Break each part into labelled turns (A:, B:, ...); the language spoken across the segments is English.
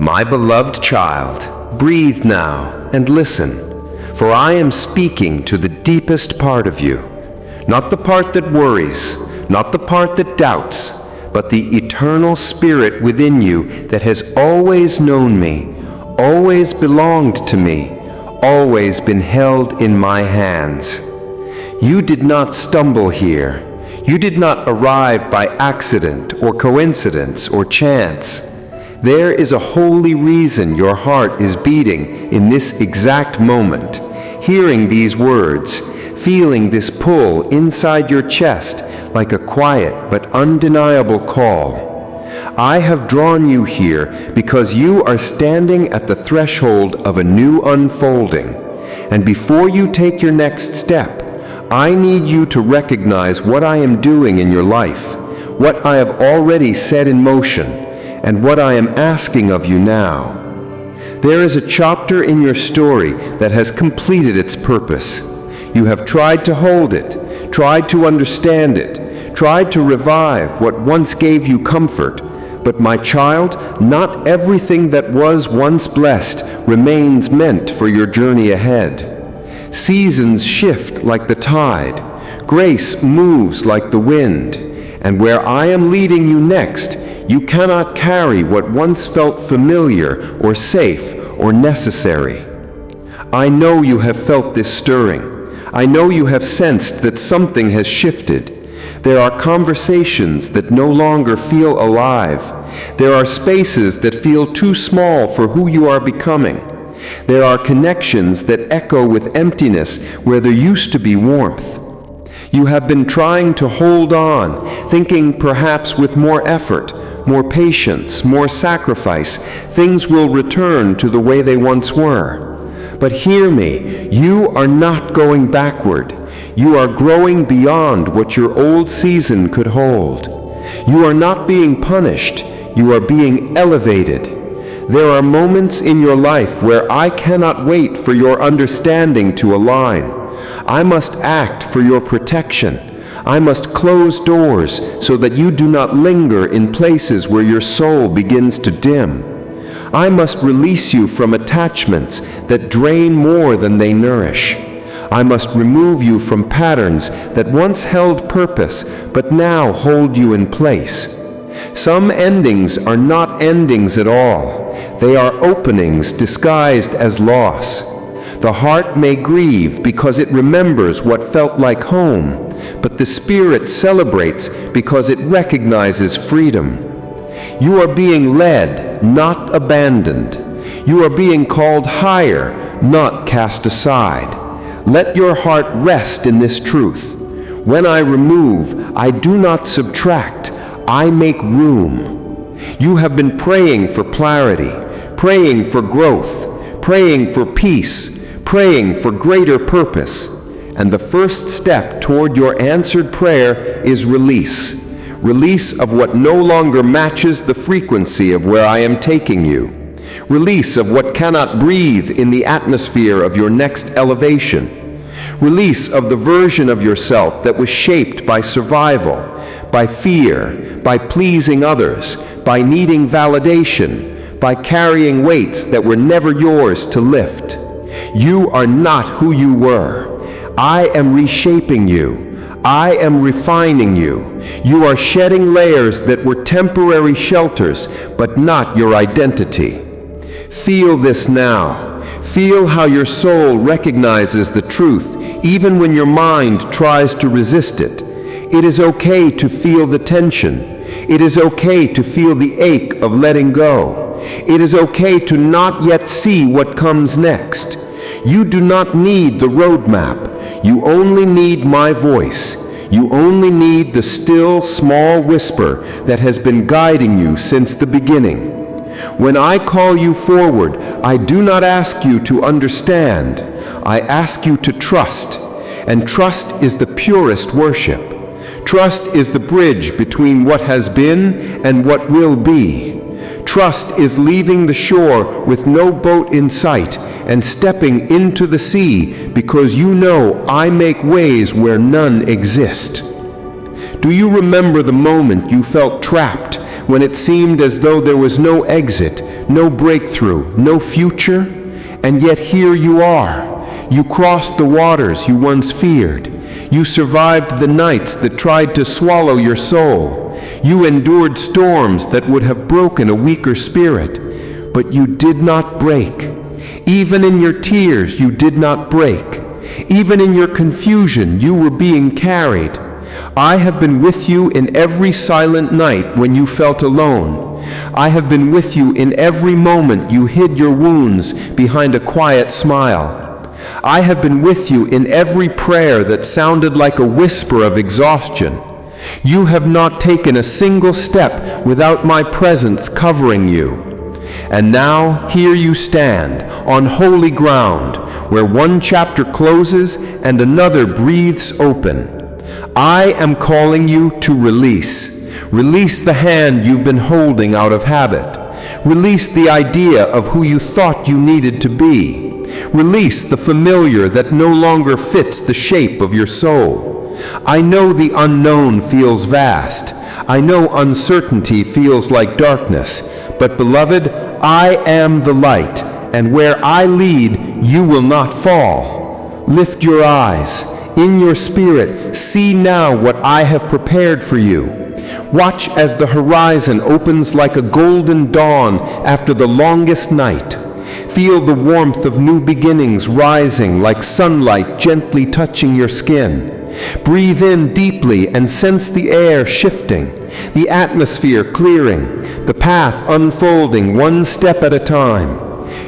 A: My beloved child, breathe now and listen, for I am speaking to the deepest part of you. Not the part that worries, not the part that doubts, but the eternal spirit within you that has always known me, always belonged to me, always been held in my hands. You did not stumble here. You did not arrive by accident or coincidence or chance. There is a holy reason your heart is beating in this exact moment, hearing these words, feeling this pull inside your chest like a quiet but undeniable call. I have drawn you here because you are standing at the threshold of a new unfolding, and before you take your next step, I need you to recognize what I am doing in your life, what I have already set in motion, and what I am asking of you now. There is a chapter in your story that has completed its purpose. You have tried to hold it, tried to understand it, tried to revive what once gave you comfort. But my child, not everything that was once blessed remains meant for your journey ahead. Seasons shift like the tide. Grace moves like the wind. And where I am leading you next, you cannot carry what once felt familiar or safe or necessary. I know you have felt this stirring. I know you have sensed that something has shifted. There are conversations that no longer feel alive. There are spaces that feel too small for who you are becoming. There are connections that echo with emptiness where there used to be warmth. You have been trying to hold on, thinking perhaps with more effort, more patience, more sacrifice, things will return to the way they once were. But hear me, you are not going backward. You are growing beyond what your old season could hold. You are not being punished, you are being elevated. There are moments in your life where I cannot wait for your understanding to align. I must act for your protection. I must close doors so that you do not linger in places where your soul begins to dim. I must release you from attachments that drain more than they nourish. I must remove you from patterns that once held purpose but now hold you in place. Some endings are not endings at all. They are openings disguised as loss. The heart may grieve because it remembers what felt like home, but the spirit celebrates because it recognizes freedom. You are being led, not abandoned. You are being called higher, not cast aside. Let your heart rest in this truth. When I remove, I do not subtract, I make room. You have been praying for clarity, praying for growth, praying for peace, praying for greater purpose. And the first step toward your answered prayer is release. Release of what no longer matches the frequency of where I am taking you. Release of what cannot breathe in the atmosphere of your next elevation. Release of the version of yourself that was shaped by survival, by fear, by pleasing others, by needing validation, by carrying weights that were never yours to lift. You are not who you were. I am reshaping you. I am refining you. You are shedding layers that were temporary shelters, but not your identity. Feel this now. Feel how your soul recognizes the truth, even when your mind tries to resist it. It is okay to feel the tension. It is okay to feel the ache of letting go. It is okay to not yet see what comes next. You do not need the roadmap. You only need my voice. You only need the still, small whisper that has been guiding you since the beginning. When I call you forward, I do not ask you to understand. I ask you to trust. And trust is the purest worship. Trust is the bridge between what has been and what will be. Trust is leaving the shore with no boat in sight and stepping into the sea because you know I make ways where none exist. Do you remember the moment you felt trapped when it seemed as though there was no exit, no breakthrough, no future, and yet here you are. You crossed the waters you once feared. You survived the nights that tried to swallow your soul. You endured storms that would have broken a weaker spirit, but you did not break. Even in your tears, you did not break. Even in your confusion, you were being carried. I have been with you in every silent night when you felt alone. I have been with you in every moment you hid your wounds behind a quiet smile. I have been with you in every prayer that sounded like a whisper of exhaustion. You have not taken a single step without my presence covering you. And now here you stand, on holy ground, where one chapter closes and another breathes open. I am calling you to release. Release the hand you've been holding out of habit. Release the idea of who you thought you needed to be. Release the familiar that no longer fits the shape of your soul. I know the unknown feels vast. I know uncertainty feels like darkness. But beloved, I am the light, and where I lead, you will not fall. Lift your eyes. In your spirit, see now what I have prepared for you. Watch as the horizon opens like a golden dawn after the longest night. Feel the warmth of new beginnings rising like sunlight gently touching your skin. Breathe in deeply and sense the air shifting, the atmosphere clearing, the path unfolding one step at a time.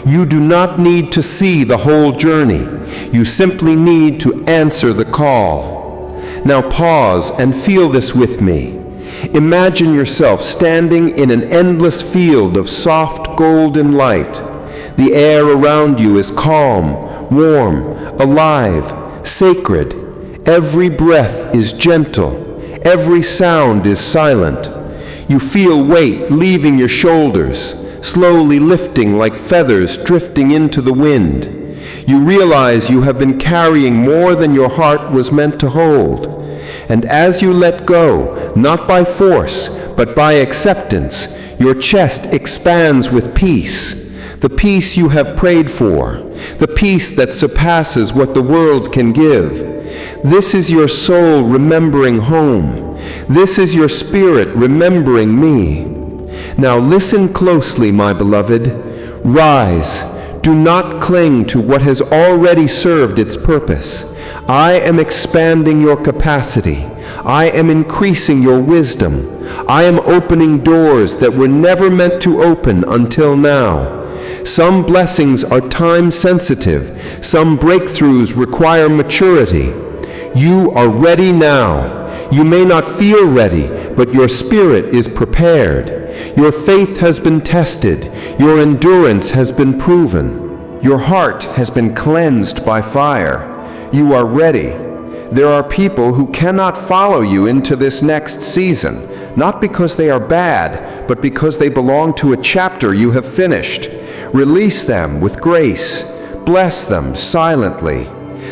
A: You do not need to see the whole journey. You simply need to answer the call. Now pause and feel this with me. Imagine yourself standing in an endless field of soft golden light. The air around you is calm, warm, alive, sacred. Every breath is gentle. Every sound is silent. You feel weight leaving your shoulders, slowly lifting like feathers drifting into the wind. You realize you have been carrying more than your heart was meant to hold. And as you let go, not by force, but by acceptance, your chest expands with peace. The peace you have prayed for, the peace that surpasses what the world can give. This is your soul remembering home. This is your spirit remembering me. Now listen closely, my beloved. Rise. Do not cling to what has already served its purpose. I am expanding your capacity. I am increasing your wisdom. I am opening doors that were never meant to open until now. Some blessings are time-sensitive. Some breakthroughs require maturity. You are ready now. You may not feel ready, but your spirit is prepared. Your faith has been tested. Your endurance has been proven. Your heart has been cleansed by fire. You are ready. There are people who cannot follow you into this next season, not because they are bad, but because they belong to a chapter you have finished. Release them with grace. Bless them silently.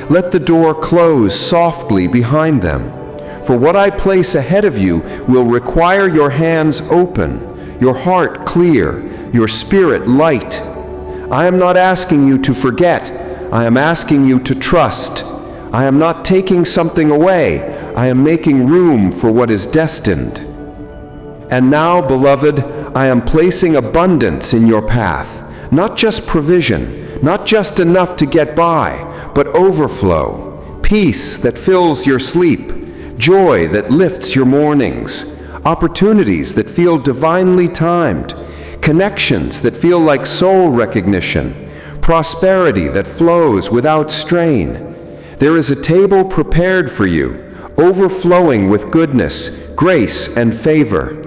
A: Let the door close softly behind them. For what I place ahead of you will require your hands open, your heart clear, your spirit light. I am not asking you to forget. I am asking you to trust. I am not taking something away. I am making room for what is destined. And now, beloved, I am placing abundance in your path. Not just provision, not just enough to get by, but overflow. Peace that fills your sleep. Joy that lifts your mornings. Opportunities that feel divinely timed. Connections that feel like soul recognition. Prosperity that flows without strain. There is a table prepared for you, overflowing with goodness, grace, and favor.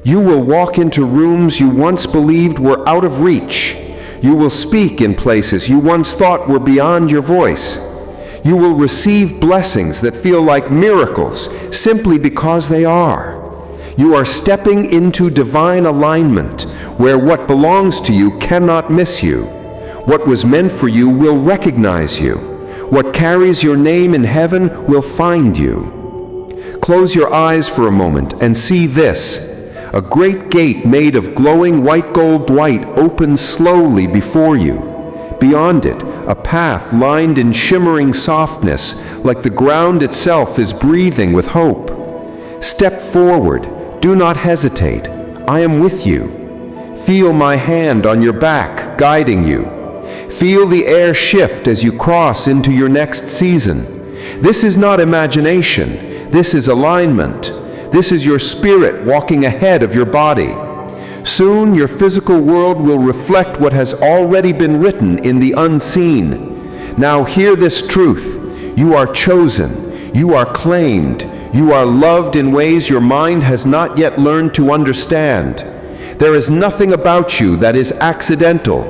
A: You will walk into rooms you once believed were out of reach. You will speak in places you once thought were beyond your voice. You will receive blessings that feel like miracles simply because they are. You are stepping into divine alignment, where what belongs to you cannot miss you. What was meant for you will recognize you. What carries your name in heaven will find you. Close your eyes for a moment and see this. A great gate made of glowing white gold light opens slowly before you. Beyond it, a path lined in shimmering softness, like the ground itself is breathing with hope. Step forward. Do not hesitate. I am with you. Feel my hand on your back, guiding you. Feel the air shift as you cross into your next season. This is not imagination. This is alignment. This is your spirit walking ahead of your body. Soon your physical world will reflect what has already been written in the unseen. Now hear this truth. You are chosen. You are claimed. You are loved in ways your mind has not yet learned to understand. There is nothing about you that is accidental.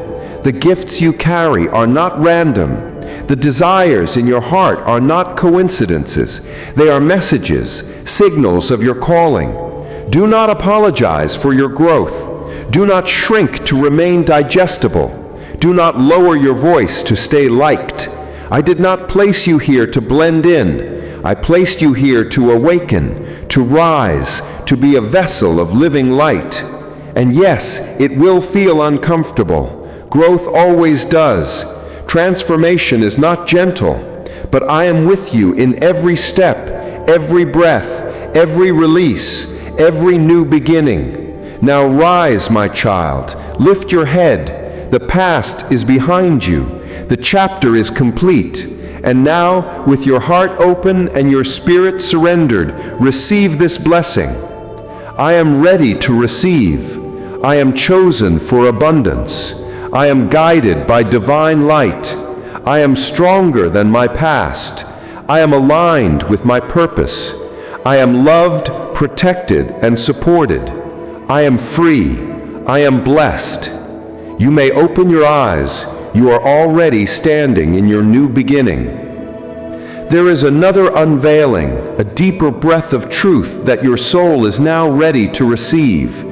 A: The gifts you carry are not random. The desires in your heart are not coincidences. They are messages, signals of your calling. Do not apologize for your growth. Do not shrink to remain digestible. Do not lower your voice to stay liked. I did not place you here to blend in. I placed you here to awaken, to rise, to be a vessel of living light. And yes, it will feel uncomfortable. Growth always does. Transformation is not gentle, but I am with you in every step, every breath, every release, every new beginning. Now rise, my child. Lift your head. The past is behind you. The chapter is complete. And now, with your heart open and your spirit surrendered, receive this blessing. I am ready to receive. I am chosen for abundance. I am guided by divine light. I am stronger than my past. I am aligned with my purpose. I am loved, protected, and supported. I am free. I am blessed. You may open your eyes. You are already standing in your new beginning. There is another unveiling, a deeper breath of truth that your soul is now ready to receive.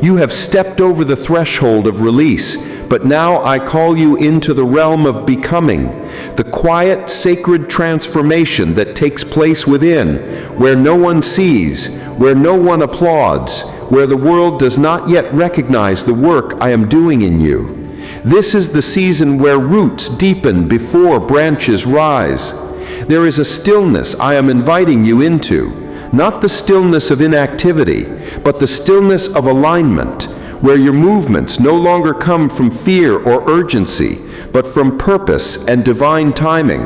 A: You have stepped over the threshold of release, but now I call you into the realm of becoming, the quiet, sacred transformation that takes place within, where no one sees, where no one applauds, where the world does not yet recognize the work I am doing in you. This is the season where roots deepen before branches rise. There is a stillness I am inviting you into, not the stillness of inactivity, but the stillness of alignment, where your movements no longer come from fear or urgency, but from purpose and divine timing.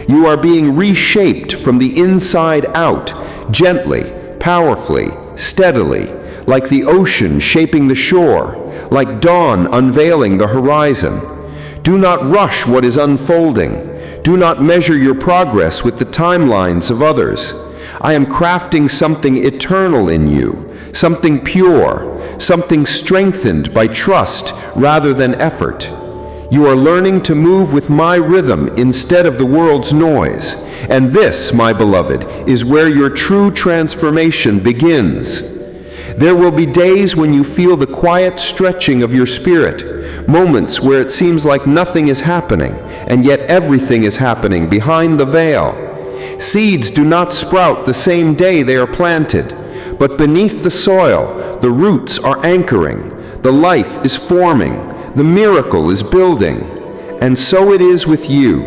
A: You are being reshaped from the inside out, gently, powerfully, steadily, like the ocean shaping the shore, like dawn unveiling the horizon. Do not rush what is unfolding. Do not measure your progress with the timelines of others. I am crafting something eternal in you, something pure, something strengthened by trust rather than effort. You are learning to move with my rhythm instead of the world's noise. And this, my beloved, is where your true transformation begins. There will be days when you feel the quiet stretching of your spirit, moments where it seems like nothing is happening, and yet everything is happening behind the veil. Seeds do not sprout the same day they are planted, but beneath the soil, the roots are anchoring, the life is forming, the miracle is building. And so it is with you.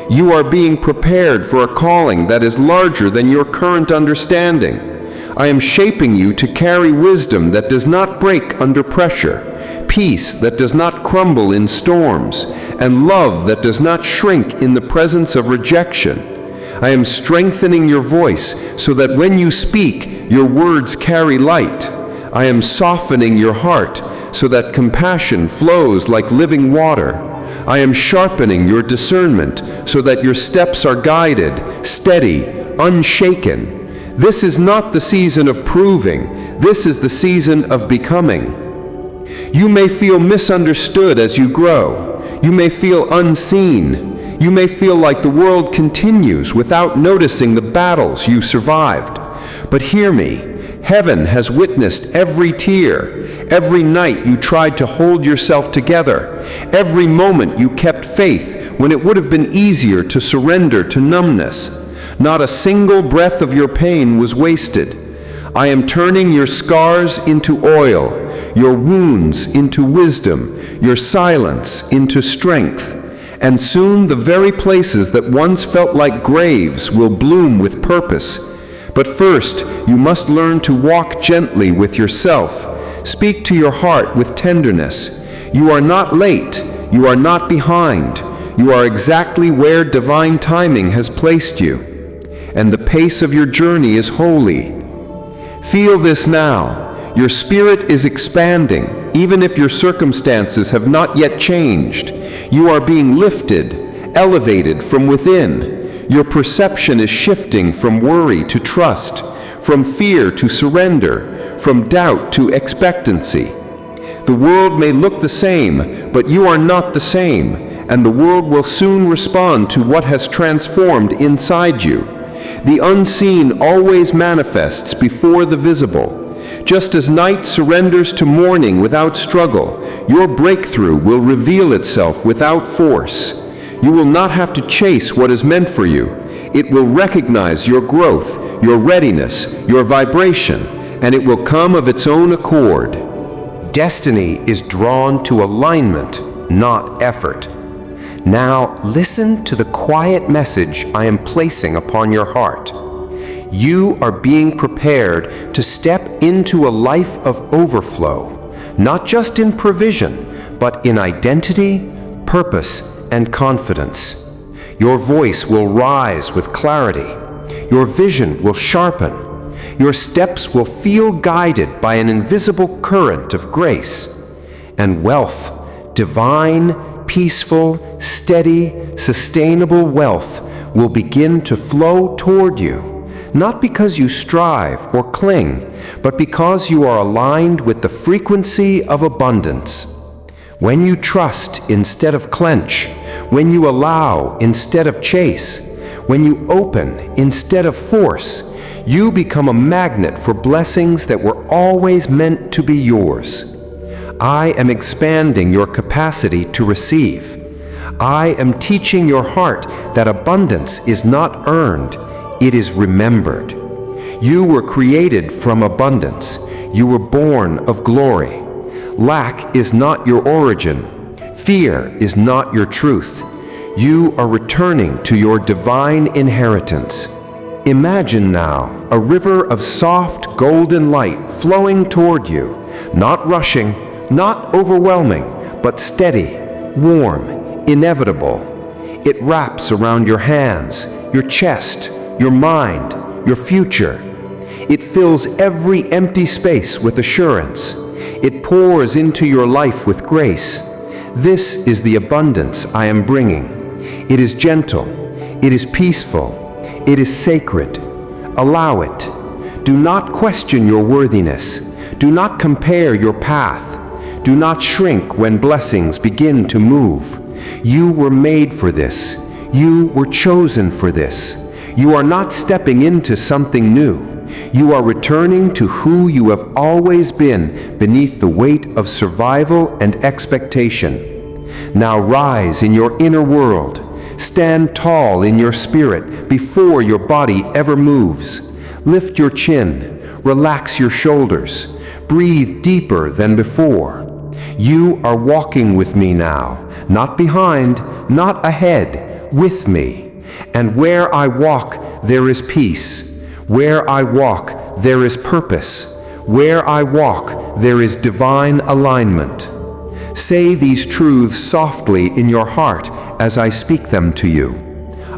A: You are being prepared for a calling that is larger than your current understanding. I am shaping you to carry wisdom that does not break under pressure, peace that does not crumble in storms, and love that does not shrink in the presence of rejection. I am strengthening your voice so that when you speak, your words carry light. I am softening your heart so that compassion flows like living water. I am sharpening your discernment so that your steps are guided, steady, unshaken. This is not the season of proving. This is the season of becoming. You may feel misunderstood as you grow. You may feel unseen. You may feel like the world continues without noticing the battles you survived. But hear me. Heaven has witnessed every tear, every night you tried to hold yourself together, every moment you kept faith when it would have been easier to surrender to numbness. Not a single breath of your pain was wasted. I am turning your scars into oil, your wounds into wisdom, your silence into strength. And soon the very places that once felt like graves will bloom with purpose. But first, you must learn to walk gently with yourself. Speak to your heart with tenderness. You are not late. You are not behind. You are exactly where divine timing has placed you. And the pace of your journey is holy. Feel this now. Your spirit is expanding, even if your circumstances have not yet changed. You are being lifted, elevated from within. Your perception is shifting from worry to trust, from fear to surrender, from doubt to expectancy. The world may look the same, but you are not the same, and the world will soon respond to what has transformed inside you. The unseen always manifests before the visible. Just as night surrenders to morning without struggle, your breakthrough will reveal itself without force. You will not have to chase what is meant for you. It will recognize your growth, your readiness, your vibration, and it will come of its own accord. Destiny is drawn to alignment, not effort. Now listen to the quiet message I am placing upon your heart. You are being prepared to step into a life of overflow, not just in provision, but in identity, purpose, and confidence. Your voice will rise with clarity. Your vision will sharpen. Your steps will feel guided by an invisible current of grace. And wealth, divine, peaceful, steady, sustainable wealth will begin to flow toward you, not because you strive or cling, but because you are aligned with the frequency of abundance. When you trust instead of clench, when you allow instead of chase, when you open instead of force, you become a magnet for blessings that were always meant to be yours. I am expanding your capacity to receive. I am teaching your heart that abundance is not earned, it is remembered. You were created from abundance. You were born of glory. Lack is not your origin. Fear is not your truth. You are returning to your divine inheritance. Imagine now a river of soft golden light flowing toward you, not rushing, not overwhelming, but steady, warm, inevitable. It wraps around your hands, your chest, your mind, your future. It fills every empty space with assurance. It pours into your life with grace. This is the abundance I am bringing. It is gentle. It is peaceful. It is sacred. Allow it. Do not question your worthiness. Do not compare your path. Do not shrink when blessings begin to move. You were made for this. You were chosen for this. You are not stepping into something new. You are returning to who you have always been beneath the weight of survival and expectation. Now rise in your inner world. Stand tall in your spirit before your body ever moves. Lift your chin. Relax your shoulders. Breathe deeper than before. You are walking with me now, not behind, not ahead, with me. And where I walk, there is peace. Where I walk, there is purpose. Where I walk, there is divine alignment. Say these truths softly in your heart as I speak them to you.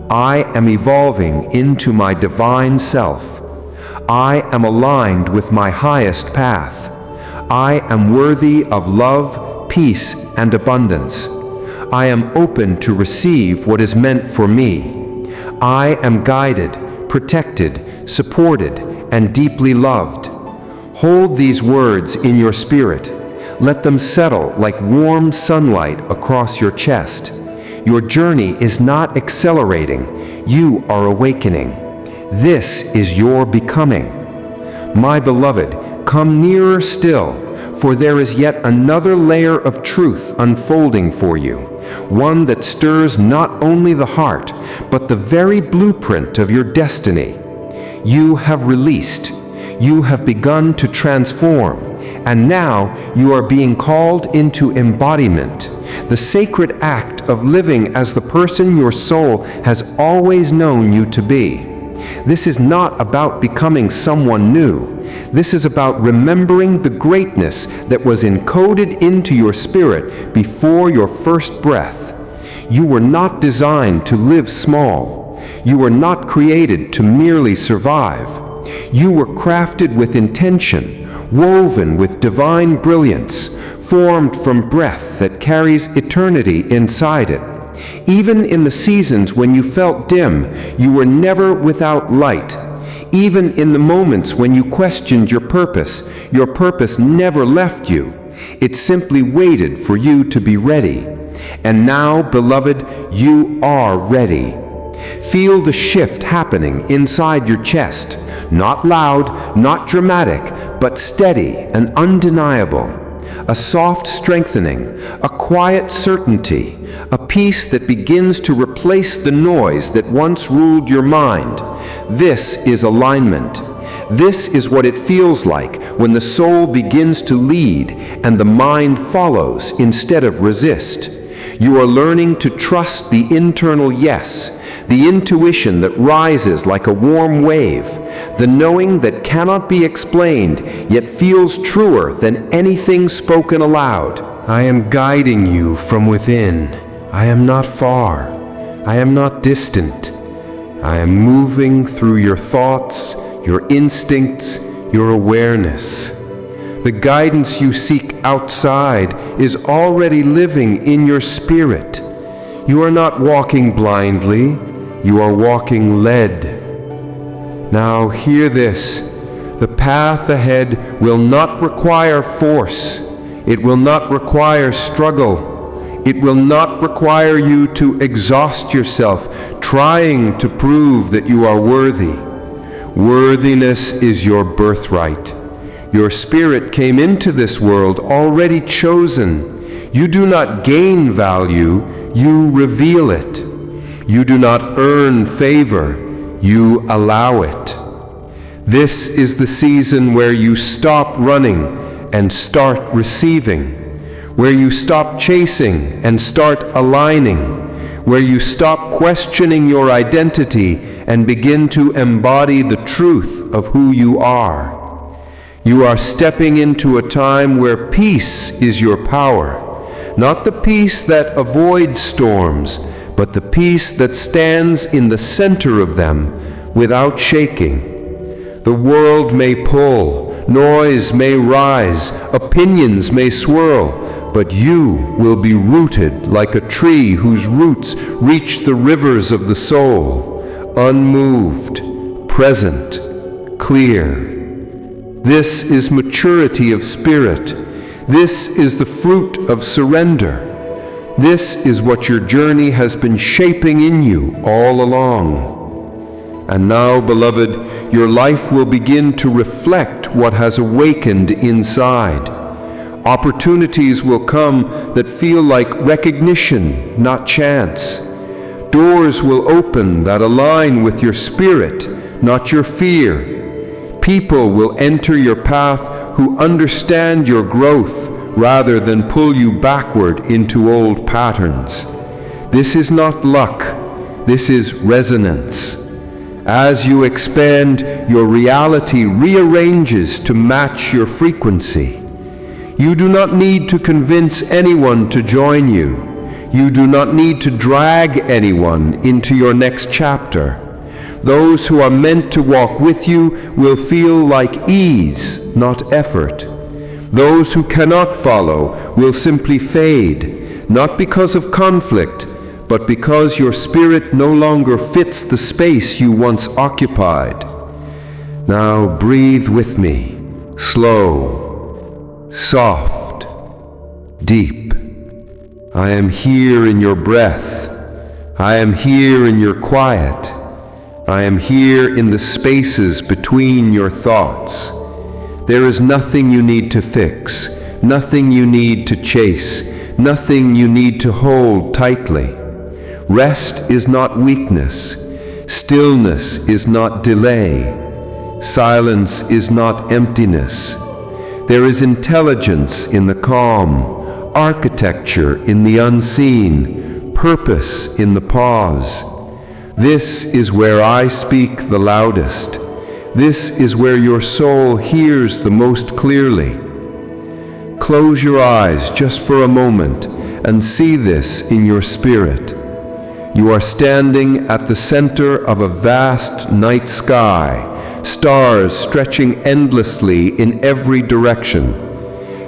A: I am evolving into my divine self. I am aligned with my highest path. I am worthy of love, peace, and abundance. I am open to receive what is meant for me. I am guided, protected, supported, and deeply loved. Hold these words in your spirit. Let them settle like warm sunlight across your chest. Your journey is not accelerating. You are awakening. This is your becoming. My beloved, come nearer still, for there is yet another layer of truth unfolding for you, one that stirs not only the heart, but the very blueprint of your destiny. You have released. You have begun to transform, and now you are being called into embodiment, the sacred act of living as the person your soul has always known you to be. This is not about becoming someone new. This is about remembering the greatness that was encoded into your spirit before your first breath. You were not designed to live small. You were not created to merely survive. You were crafted with intention, woven with divine brilliance, formed from breath that carries eternity inside it. Even in the seasons when you felt dim, you were never without light. Even in the moments when you questioned your purpose never left you. It simply waited for you to be ready. And now, beloved, you are ready. Feel the shift happening inside your chest. Not loud, not dramatic, but steady and undeniable. A soft strengthening, a quiet certainty, a peace that begins to replace the noise that once ruled your mind. This is alignment. This is what it feels like when the soul begins to lead and the mind follows instead of resist. You are learning to trust the internal yes, the intuition that rises like a warm wave, the knowing that cannot be explained yet feels truer than anything spoken aloud. I am guiding you from within. I am not far. I am not distant. I am moving through your thoughts, your instincts, your awareness. The guidance you seek outside is already living in your spirit. You are not walking blindly. You are walking led. Now hear this. The path ahead will not require force. It will not require struggle. It will not require you to exhaust yourself trying to prove that you are worthy. Worthiness is your birthright. Your spirit came into this world already chosen. You do not gain value, you reveal it. You do not earn favor, you allow it. This is the season where you stop running and start receiving, where you stop chasing and start aligning, where you stop questioning your identity and begin to embody the truth of who you are. You are stepping into a time where peace is your power, not the peace that avoids storms, but the peace that stands in the center of them without shaking. The world may pull, noise may rise, opinions may swirl, but you will be rooted like a tree whose roots reach the rivers of the soul, unmoved, present, clear. This is maturity of spirit. This is the fruit of surrender. This is what your journey has been shaping in you all along. And now, beloved, your life will begin to reflect what has awakened inside. Opportunities will come that feel like recognition, not chance. Doors will open that align with your spirit, not your fear. People will enter your path who understand your growth rather than pull you backward into old patterns. This is not luck, this is resonance. As you expand, your reality rearranges to match your frequency. You do not need to convince anyone to join you. You do not need to drag anyone into your next chapter. Those who are meant to walk with you will feel like ease, not effort. Those who cannot follow will simply fade, not because of conflict, but because your spirit no longer fits the space you once occupied. Now breathe with me, slow, soft, deep. I am here in your breath. I am here in your quiet. I am here in the spaces between your thoughts. There is nothing you need to fix, nothing you need to chase, nothing you need to hold tightly. Rest is not weakness. Stillness is not delay. Silence is not emptiness. There is intelligence in the calm, architecture in the unseen, purpose in the pause. This is where I speak the loudest. This is where your soul hears the most clearly. Close your eyes just for a moment and see this in your spirit. You are standing at the center of a vast night sky, stars stretching endlessly in every direction.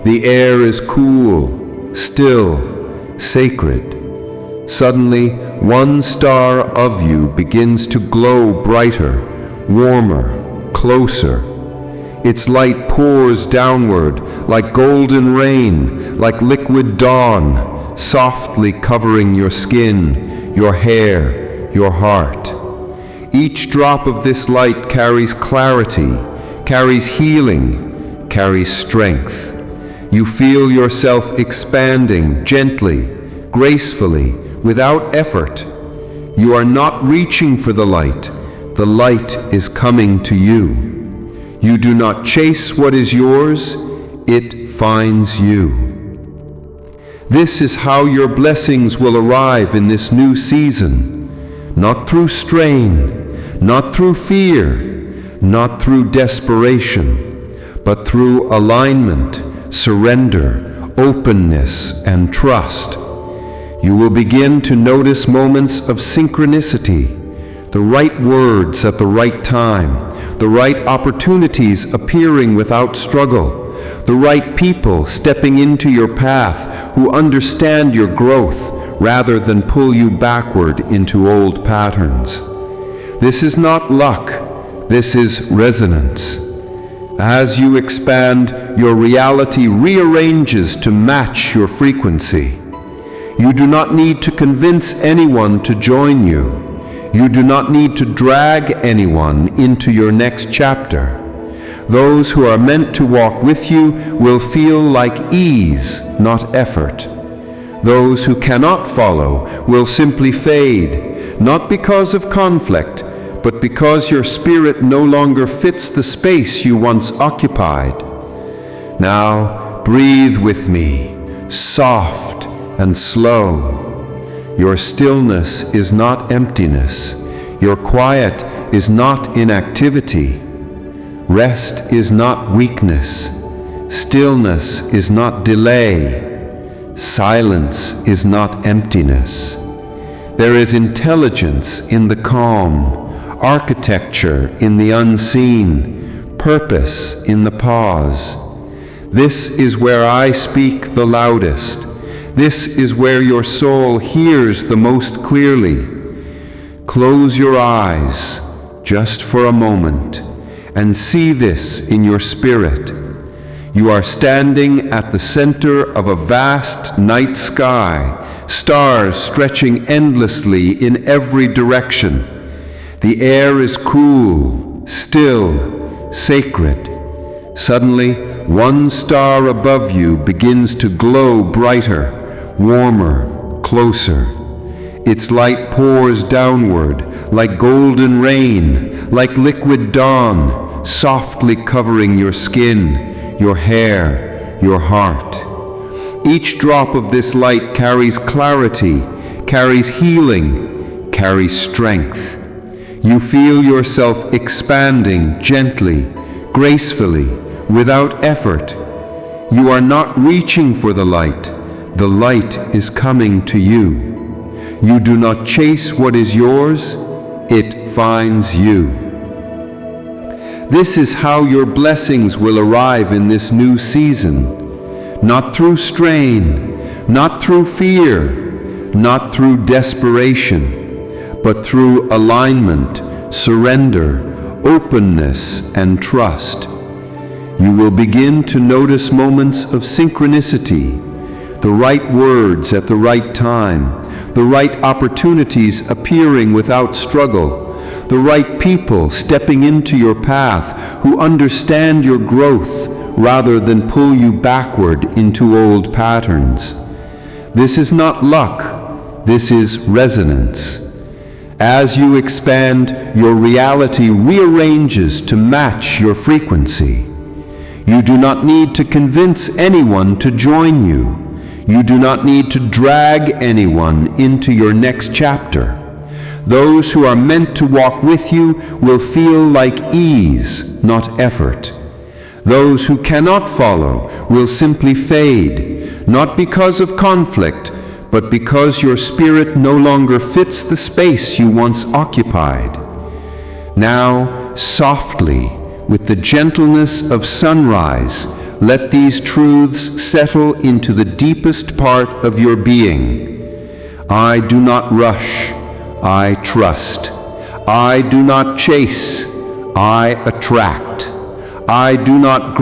A: The air is cool, still, sacred. Suddenly, one star of you begins to glow brighter, warmer, closer. Its light pours downward like golden rain, like liquid dawn, softly covering your skin, your hair, your heart. Each drop of this light carries clarity, carries healing, carries strength. You feel yourself expanding gently, gracefully, without effort. You are not reaching for the light is coming to you. You do not chase what is yours, it finds you. This is how your blessings will arrive in this new season, not through strain, not through fear, not through desperation, but through alignment, surrender, openness, and trust. You will begin to notice moments of synchronicity, the right words at the right time, the right opportunities appearing without struggle, the right people stepping into your path who understand your growth rather than pull you backward into old patterns. This is not luck, this is resonance. As you expand, your reality rearranges to match your frequency. You do not need to convince anyone to join you. You do not need to drag anyone into your next chapter. Those who are meant to walk with you will feel like ease, not effort. Those who cannot follow will simply fade, not because of conflict, but because your spirit no longer fits the space you once occupied. Now, breathe with me, soft and slow. Your stillness is not emptiness. Your quiet is not inactivity. Rest is not weakness. Stillness is not delay. Silence is not emptiness. There is intelligence in the calm, architecture in the unseen, purpose in the pause. This is where I speak the loudest. This is where your soul hears the most clearly. Close your eyes just for a moment and see this in your spirit. You are standing at the center of a vast night sky, stars stretching endlessly in every direction. The air is cool, still, sacred. Suddenly, one star above you begins to glow brighter, warmer, closer. Its light pours downward like golden rain, like liquid dawn, softly covering your skin, your hair, your heart. Each drop of this light carries clarity, carries healing, carries strength. You feel yourself expanding gently, gracefully, without effort. You are not reaching for the light is coming to you. You do not chase what is yours, it finds you. This is how your blessings will arrive in this new season, not through strain, not through fear, not through desperation, but through alignment, surrender, openness, and trust. You will begin to notice moments of synchronicity, the right words at the right time, the right opportunities appearing without struggle, the right people stepping into your path who understand your growth rather than pull you backward into old patterns. This is not luck, this is resonance. As you expand, your reality rearranges to match your frequency. You do not need to convince anyone to join you. You do not need to drag anyone into your next chapter. Those who are meant to walk with you will feel like ease, not effort. Those who cannot follow will simply fade, not because of conflict, but because your spirit no longer fits the space you once occupied. Now, softly, with the gentleness of sunrise, let these truths settle into the deepest part of your being. I do not rush, I trust. I do not chase, I attract. I do not